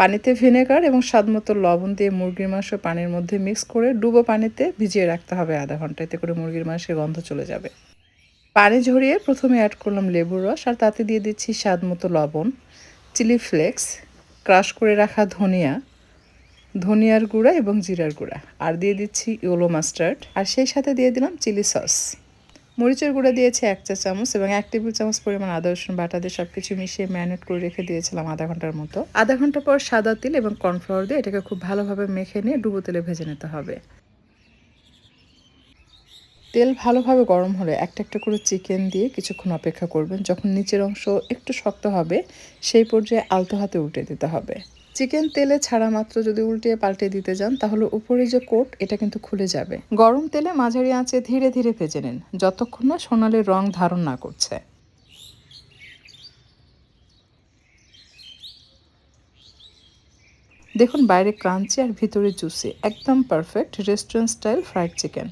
পানিতে ভিনেগার এবং স্বাদমতো লবণ দিয়ে মুরগির মাংস পানির মধ্যে মিক্স করে ডুবো পানিতে ভিজিয়ে রাখতে হবে আধা ঘন্টা, এতে করে মুরগির মাংসের গন্ধ চলে যাবে। পানি ঝরিয়ে প্রথমে অ্যাড করলাম লেবুর রস, আর তাতে দিয়ে দিচ্ছি স্বাদমতো লবণ, চিলি ফ্লেক্স, ক্রাশ করে রাখা ধনিয়ার গুঁড়া এবং জিরার গুঁড়া, আর দিয়ে দিচ্ছি ইয়েলো মাস্টার্ড, আর সেই সাথে দিয়ে দিলাম চিলি সস। মরিচের গুঁড়া দিয়েছি 1 চা চামচ এবং 1 টেবিল চামচ পরিমাণ আদা রসুন বাটা দিয়ে সব কিছু মিশিয়ে ম্যারিনেট করে রেখে দিয়েছিলাম আধা ঘন্টার মতো। আধা ঘন্টা পর সাদা তিল এবং কর্নফ্লাওয়ার দিয়ে এটাকে খুব ভালোভাবে মেখে নিয়ে ডুবো তেলে ভেজে নিতে হবে। তেল ভালোভাবে গরম হলে একটা একটা করে চিকেন দিয়ে কিছুক্ষণ অপেক্ষা করবেন। যখন নিচের অংশ একটু শক্ত হবে সেই পর্যায়ে আলতো হাতে উল্টে দিতে হবে। চিকেন তেলে ছাড়া মাত্র যদি উল্টিয়ে পাল্টে দিতে যান তাহলে উপরে যে কোট এটা কিন্তু খুলে যাবে। গরম তেলে মাঝারি আঁচে ধীরে ধীরে ভেজে নিন যতক্ষণ না সোনালি রং ধারণ না করছে। দেখুন বাইরে ক্রাঞ্চি আর ভিতরে জুসি, একদম perfect restaurant style fried chicken.